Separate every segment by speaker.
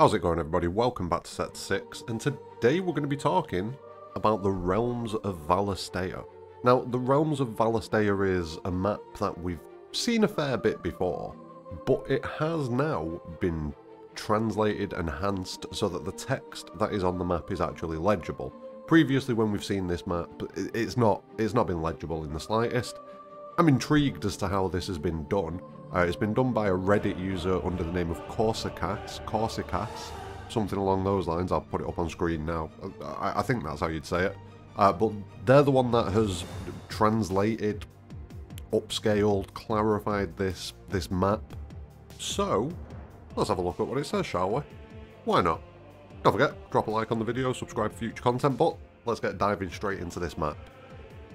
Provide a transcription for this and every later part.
Speaker 1: How's it going, everybody? Welcome back to Set 6, and today we're going to be talking about the Realms of Valisthea. Now, the Realms of Valisthea is a map that we've seen a fair bit before, but it has now been translated, enhanced, so that the text that is on the map is actually legible. Previously, when we've seen this map, it's not been legible in the slightest. I'm intrigued as to how this has been done. It's been done by a Reddit user under the name of Corsicas, something along those lines. I'll put it up on screen now. I think that's how you'd say it. But they're the one that has translated, upscaled, clarified this map. So, let's have a look at what it says, shall we? Why not? Don't forget, drop a like on the video, subscribe for future content, but let's get diving straight into this map.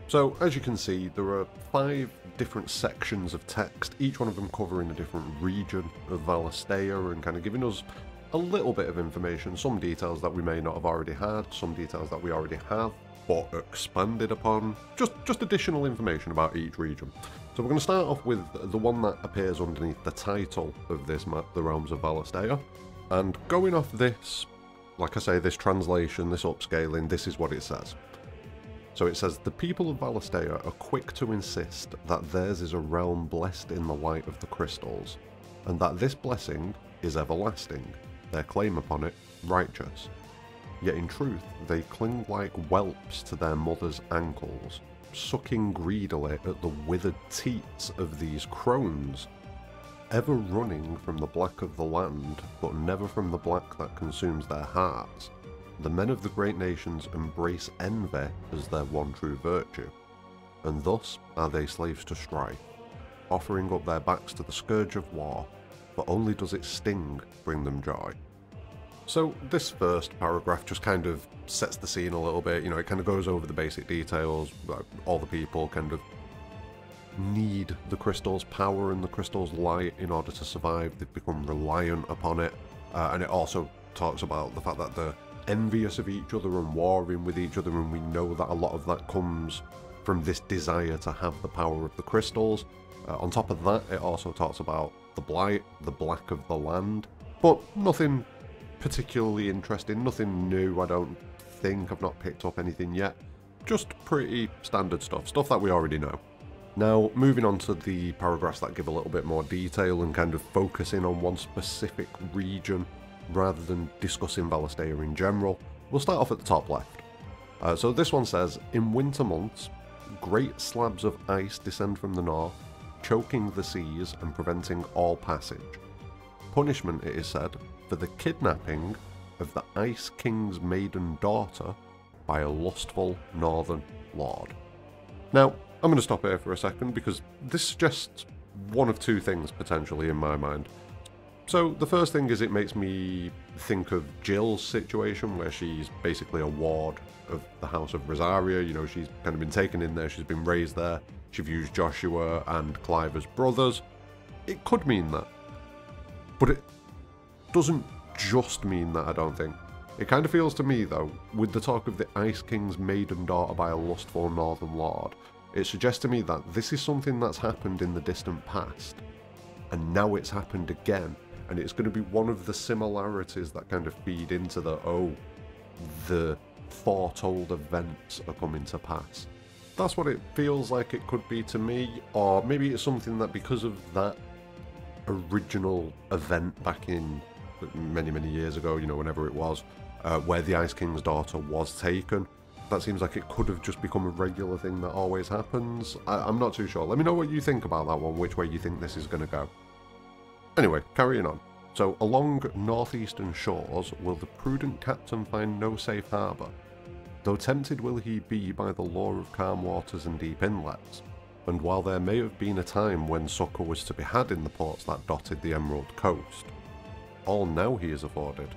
Speaker 1: So, as you can see, there are 5 different sections of text, each one of them covering a different region of Valisthea and kind of giving us a little bit of information, some details that we may not have already had, some details that we already have, but expanded upon, just additional information about each region. So we're going to start off with the one that appears underneath the title of this map, the Realms of Valisthea, and going off this, like I say, this translation, this upscaling, this is what it says. So it says, the people of Valisthea are quick to insist that theirs is a realm blessed in the light of the crystals, and that this blessing is everlasting, their claim upon it righteous. Yet in truth they cling like whelps to their mother's ankles, sucking greedily at the withered teats of these crones, ever running from the black of the land, but never from the black that consumes their hearts. The men of the great nations embrace envy as their one true virtue, and thus are they slaves to strife, offering up their backs to the scourge of war, but only does its sting bring them joy. So this first paragraph just kind of sets the scene a little bit, you know, it kind of goes over the basic details, like all the people kind of need the crystal's power and the crystal's light in order to survive, they've become reliant upon it, and it also talks about the fact that they're envious of each other and warring with each other, and we know that a lot of that comes from this desire to have the power of the crystals. On top of that, it also talks about the blight, the black of the land, but nothing particularly interesting, nothing new. I don't think, I've not picked up anything yet, just pretty standard stuff that we already know. Now, moving on to the paragraphs that give a little bit more detail and kind of focusing on one specific region rather than discussing Valisthea in general, we'll start off at the top left. So this one says, in winter months, great slabs of ice descend from the north, choking the seas and preventing all passage. Punishment, it is said, for the kidnapping of the Ice King's maiden daughter by a lustful northern lord. Now, I'm going to stop here for a second because this suggests one of two things potentially in my mind. So the first thing is it makes me think of Jill's situation where she's basically a ward of the House of Rosaria, you know, she's kind of been taken in there, she's been raised there, she views Joshua and Clive as brothers. It could mean that, but it doesn't just mean that, I don't think. It kind of feels to me though, with the talk of the Ice King's maiden daughter by a lustful northern lord, it suggests to me that this is something that's happened in the distant past, and now it's happened again. And it's going to be one of the similarities that kind of feed into the foretold events are coming to pass. That's what it feels like it could be to me, or maybe it's something that because of that original event back in many years ago, you know, whenever it was, where the Ice King's daughter was taken, that seems like it could have just become a regular thing that always happens. I'm not too sure. Let me know what you think about that one, which way you think this is going to go. Anyway, carrying on. So, along northeastern shores will the prudent captain find no safe harbour, though tempted will he be by the lure of calm waters and deep inlets, and while there may have been a time when succour was to be had in the ports that dotted the Emerald Coast, all now he is afforded,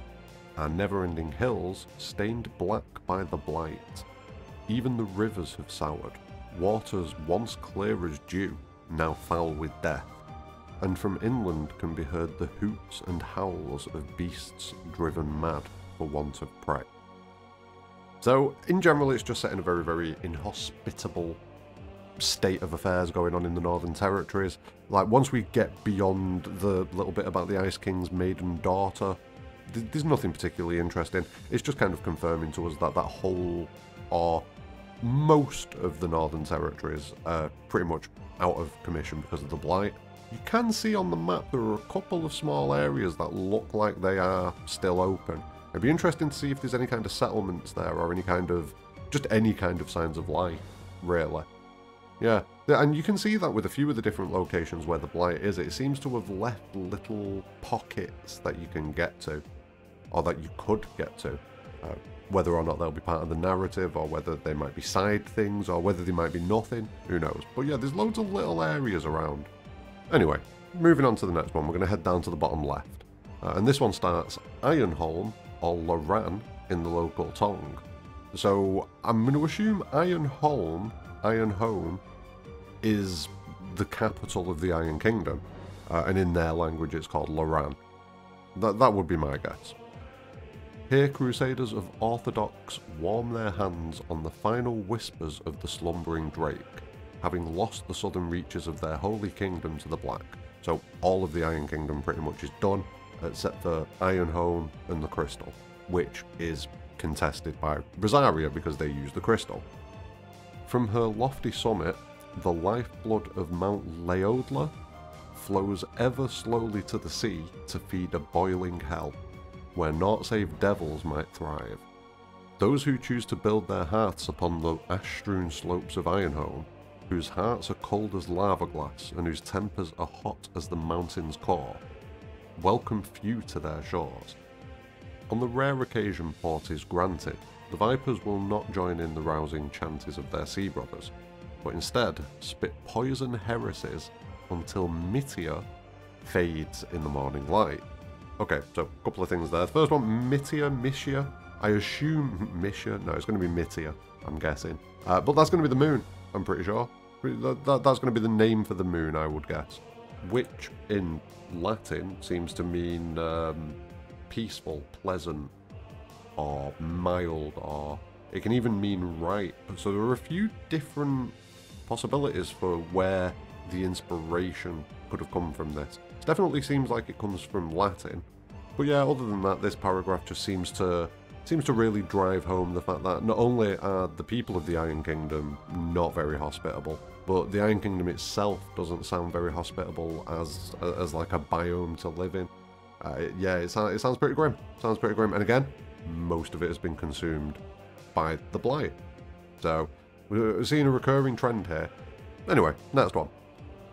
Speaker 1: our never-ending hills stained black by the blight. Even the rivers have soured, waters once clear as dew, now foul with death, and from inland can be heard the hoots and howls of beasts driven mad for want of prey. So, in general, it's just setting a very inhospitable state of affairs going on in the Northern Territories. Like, once we get beyond the little bit about the Ice King's maiden daughter, there's nothing particularly interesting. It's just kind of confirming to us that that whole, or most of the Northern Territories are pretty much out of commission because of the Blight. You can see on the map there are a couple of small areas that look like they are still open. It'd be interesting to see if there's any kind of settlements there or any kind of, just any kind of signs of life, really. Yeah, and you can see that with a few of the different locations where the Blight is. It seems to have left little pockets that you can get to, or that you could get to. Whether or not they'll be part of the narrative, or whether they might be side things, or whether they might be nothing, who knows. But yeah, there's loads of little areas around. Anyway, moving on to the next one, we're going to head down to the bottom left. And this one starts Ironholm, or Loran, in the local tongue. So I'm going to assume Ironholm is the capital of the Iron Kingdom, and in their language it's called Loran. That would be my guess. Here Crusaders of Orthodox warm their hands on the final whispers of the slumbering Drake, having lost the southern reaches of their holy kingdom to the Black. So all of the Iron Kingdom pretty much is done, except for Ironholm and the Crystal, which is contested by Rosaria because they use the Crystal. From her lofty summit, the lifeblood of Mount Leodla flows ever slowly to the sea to feed a boiling hell, where naught save devils might thrive. Those who choose to build their hearths upon the ash-strewn slopes of Ironholm, whose hearts are cold as lava glass and whose tempers are hot as the mountain's core, welcome few to their shores. On the rare occasion port is granted, the Vipers will not join in the rousing chanties of their sea brothers, but instead spit poison heresies until Mittia fades in the morning light. Okay, so a couple of things there. The first one, Missia. I assume Missia. No, it's going to be Mittia, I'm guessing. But that's going to be the moon, I'm pretty sure. That's going to be the name for the moon, I would guess. Which, in Latin, seems to mean peaceful, pleasant, or mild, or it can even mean ripe. So there are a few different possibilities for where the inspiration could have come from this. It definitely seems like it comes from Latin. But yeah, other than that, this paragraph just seems to really drive home the fact that not only are the people of the Iron Kingdom not very hospitable, but the Iron Kingdom itself doesn't sound very hospitable as like a biome to live in. Yeah, it sounds pretty grim. Sounds pretty grim. And again, most of it has been consumed by the Blight. So we're seeing a recurring trend here. Anyway, next one.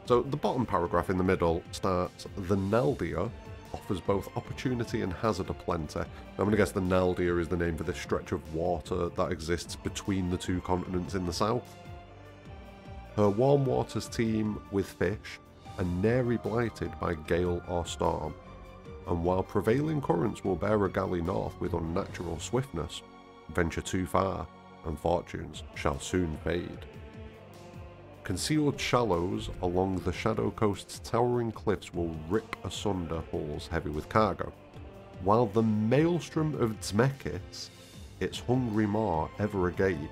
Speaker 1: So the bottom paragraph in the middle starts, the Naldia offers both opportunity and hazard aplenty. I'm going to guess the Naldia is the name for this stretch of water that exists between the two continents in the south. Her warm waters teem with fish and nary blighted by gale or storm, and while prevailing currents will bear a galley north with unnatural swiftness, venture too far and fortunes shall soon fade. Concealed shallows along the Shadow Coast's towering cliffs will rip asunder hulls heavy with cargo, while the maelstrom of Dzmekis, its hungry maw ever agape,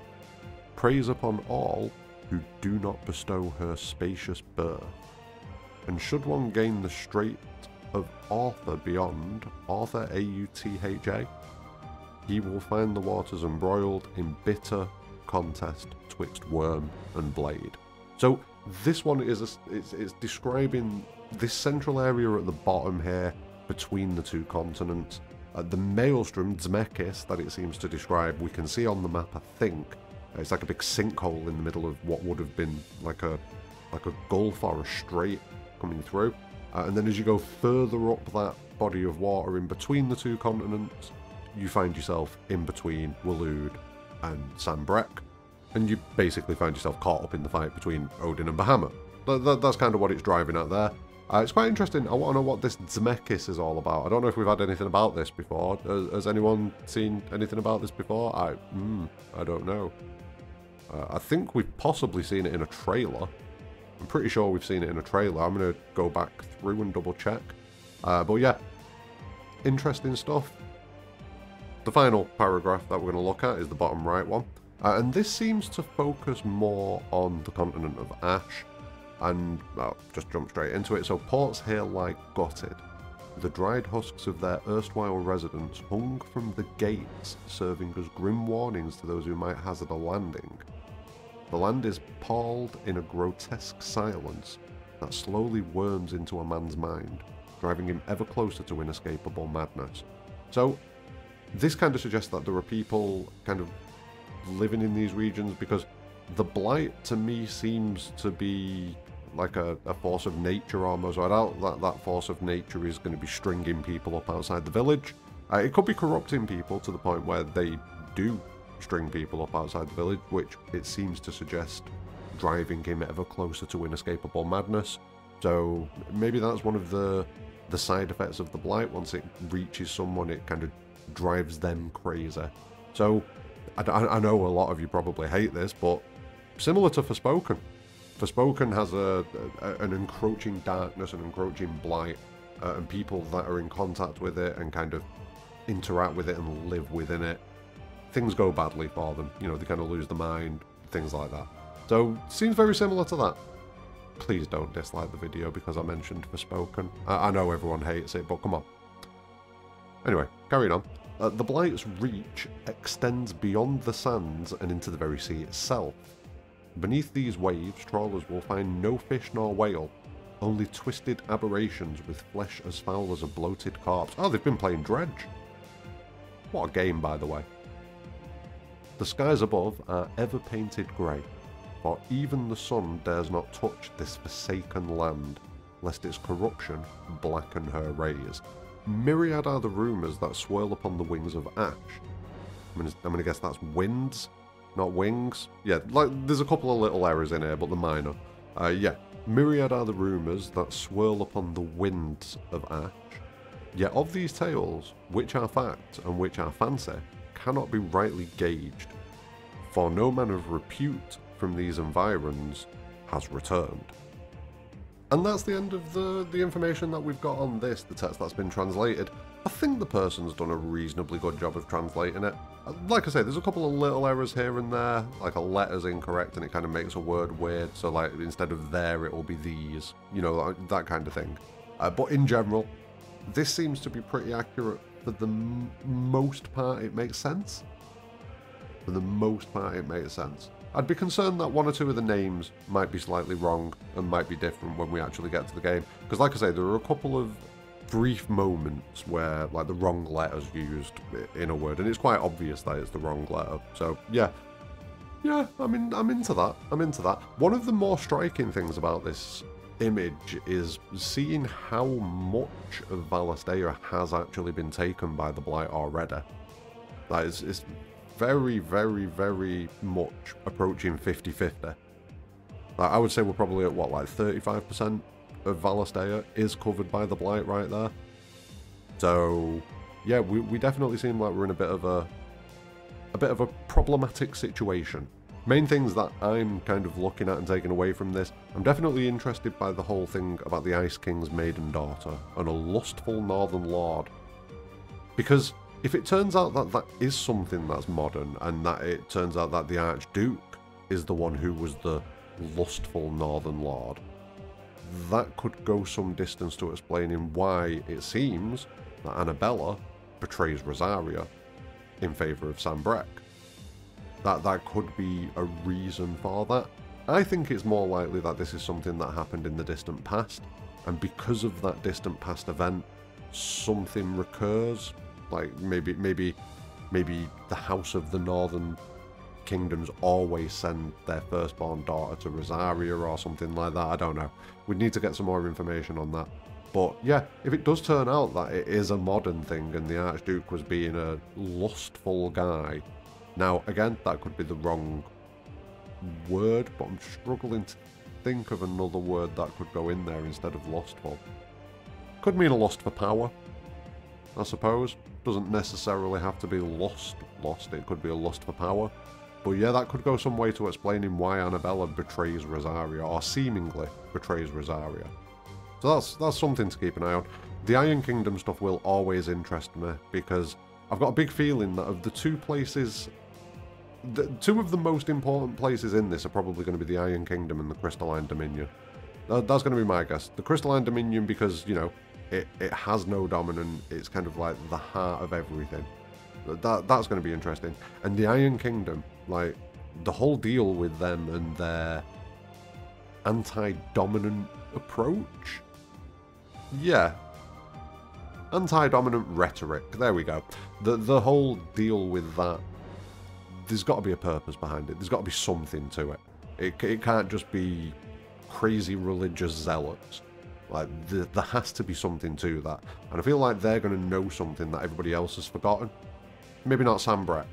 Speaker 1: preys upon all who do not bestow her spacious birth. And should one gain the strait of Arthur beyond, Arthur Autha, he will find the waters embroiled in bitter contest twixt worm and blade. So this one is it's describing this central area at the bottom here between the two continents. The maelstrom, Dzmekis, that it seems to describe, we can see on the map, I think. It's like a big sinkhole in the middle of what would have been like a gulf or a strait coming through. And then as you go further up that body of water in between the two continents, you find yourself in between Waloed and Sanbreque. And you basically find yourself caught up in the fight between Odin and Bahamut. That's kind of what it's driving at there. It's quite interesting. I want to know what this Dzmekis is all about. I don't know if we've had anything about this before. Has anyone seen anything about this before? I don't know. I think we've possibly seen it in a trailer. I'm pretty sure we've seen it in a trailer. I'm going to go back through and double check. But yeah, interesting stuff. The final paragraph that we're going to look at is the bottom right one. And this seems to focus more on the continent of Ash, and I'll just jump straight into it. So ports here lie gutted, The dried husks of their erstwhile residents hung from the gates, serving as grim warnings to those who might hazard a landing. The land is palled in a grotesque silence that slowly worms into a man's mind, driving him ever closer to inescapable madness. So, this kind of suggests that there are people kind of living in these regions, because the blight to me seems to be like a force of nature almost. I doubt that that force of nature is going to be stringing people up outside the village. It could be corrupting people to the point where they do string people up outside the village, which it seems to suggest driving him ever closer to inescapable madness. So maybe that's one of the side effects of the blight. Once it reaches someone, it kind of drives them crazy. So I know a lot of you probably hate this, but similar to Forspoken. Forspoken has an encroaching darkness, an encroaching blight, and people that are in contact with it and kind of interact with it and live within it, things go badly for them. You know, they kind of lose their mind, things like that. So, seems very similar to that. Please don't dislike the video because I mentioned Forspoken. I know everyone hates it, but come on. Anyway, carrying on. The Blight's reach extends beyond the sands and into the very sea itself. Beneath these waves, trawlers will find no fish nor whale, only twisted aberrations with flesh as foul as a bloated corpse. Oh, they've been playing Dredge. What a game, by the way. The skies above are ever painted grey, for even the sun dares not touch this forsaken land, lest its corruption blacken her rays. Myriad are the rumours that swirl upon the wings of ash. I'm going to guess that's winds, not wings. Yeah, like there's a couple of little errors in here, but they're minor. Yeah, myriad are the rumours that swirl upon the winds of ash. Yet of these tales, which are fact and which are fancy, cannot be rightly gauged, for no man of repute from these environs has returned. And that's the end of the information that we've got on this, the text that's been translated. I think the person's done a reasonably good job of translating it. Like I say, there's a couple of little errors here and there, like a letter's incorrect and it kind of makes a word weird, so like instead of there it will be these, you know, that kind of thing. But in general, this seems to be pretty accurate. For the most part, it makes sense. For the most part, it makes sense. I'd be concerned that one or two of the names might be slightly wrong and might be different when we actually get to the game. Because like I say, there are a couple of brief moments where like the wrong letter's used in a word, and it's quite obvious that it's the wrong letter. So yeah, I'm into that. I'm into that. One of the more striking things about this image is seeing how much of Valisthea has actually been taken by the Blight already. Like it's very, very, very much approaching 50-50. Like, I would say we're probably at what, like 35% of Valisthea is covered by the Blight right there. So yeah, we definitely seem like we're in a bit of a problematic situation. Main things that I'm kind of looking at and taking away from this, I'm definitely interested by the whole thing about the Ice King's maiden daughter and a lustful northern lord. Because if it turns out that that is something that's modern, and that it turns out that the Archduke is the one who was the lustful northern lord, that could go some distance to explaining why it seems that Annabella betrays Rosaria in favour of Sanbreque. That could be a reason for that. I think it's more likely that this is something that happened in the distant past, and because of that distant past event, something recurs. Like maybe the House of the Northern Kingdoms always send their firstborn daughter to Rosaria or something like that. I don't know. We'd need to get some more information on that. But yeah, if it does turn out that it is a modern thing and the Archduke was being a lustful guy, now again, that could be the wrong word, but I'm struggling to think of another word that could go in there instead of lustful. Could mean a lust for power, I suppose. Doesn't necessarily have to be lost, it could be a lust for power. But yeah, that could go some way to explaining why Annabella betrays Rosaria, or seemingly betrays Rosaria. So that's something to keep an eye on. The Iron Kingdom stuff will always interest me, because I've got a big feeling that of the two places, two of the most important places in this are probably going to be the Iron Kingdom and the Crystalline Dominion. That's going to be my guess. The Crystalline Dominion because, you know, It has no dominant. It's kind of like the heart of everything. That's going to be interesting. And the Iron Kingdom, like the whole deal with them and their anti-dominant approach. Yeah. Anti-dominant rhetoric. There we go. The whole deal with that, there's got to be a purpose behind it. There's got to be something to it. It can't just be crazy religious zealots. Like, there has to be something to that. And I feel like they're going to know something that everybody else has forgotten. Maybe not Sam Breck,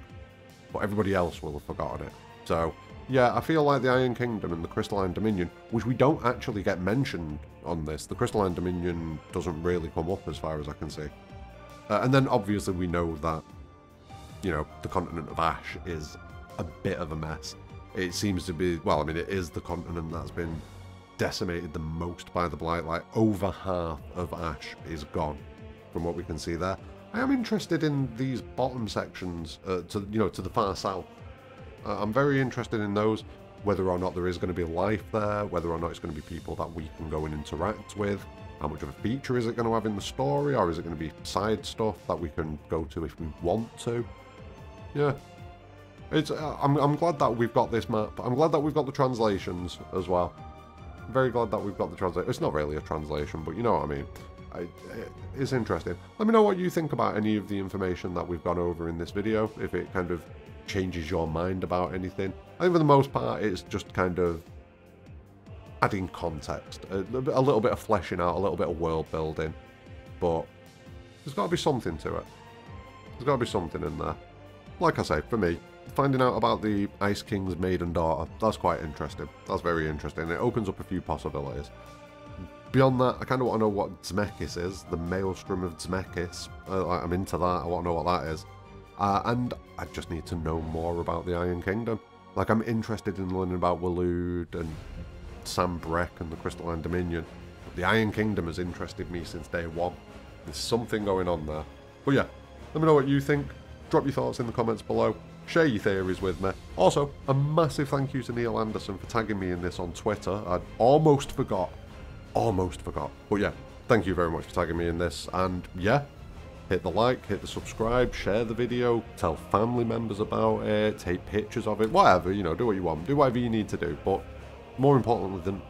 Speaker 1: but everybody else will have forgotten it. So, yeah, I feel like the Iron Kingdom and the Crystalline Dominion, which we don't actually get mentioned on this. The Crystalline Dominion doesn't really come up as far as I can see. And then, obviously, we know that, you know, the continent of Ash is a bit of a mess. It seems to be, well, I mean, it is the continent that's been decimated the most by the Blight. Like, over half of Ash is gone, from what we can see there. I am interested in these bottom sections, to the far south. I'm very interested in those, whether or not there is going to be life there, whether or not it's going to be people that we can go and interact with, how much of a feature is it going to have in the story, or is it going to be side stuff that we can go to if we want to? Yeah. I'm glad that we've got this map. I'm glad that we've got the translations as well. Very glad that we've got the translation. It's not really a translation, but you know what I mean. It's interesting. Let me know what you think about any of the information that we've gone over in this video, if it kind of changes your mind about anything. I think for the most part, it's just kind of adding context, a little bit of fleshing out, a little bit of world building, but there's got to be something to it. There's got to be something in there. Like I say, for me, finding out about the Ice King's maiden daughter, that's quite interesting. That's very interesting. It opens up a few possibilities. Beyond that, I kind of want to know what Dzmekis is, the Maelstrom of Dzmekis. I'm into that, I want to know what that is. And I just need to know more about the Iron Kingdom. Like, I'm interested in learning about Waloed and Sam Breck and the Crystalline Dominion. But the Iron Kingdom has interested me since day one. There's something going on there. But yeah, let me know what you think. Drop your thoughts in the comments below. Share your theories with me. Also, a massive thank you to Neil Anderson for tagging me in this on Twitter. I'd almost forgot. But yeah, thank you very much for tagging me in this. And yeah, hit the like, hit the subscribe, share the video, tell family members about it, take pictures of it, whatever, you know, do what you want. Do whatever you need to do. But more importantly than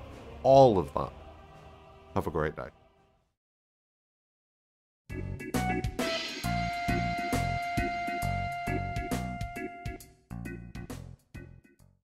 Speaker 1: all of that, have a great day.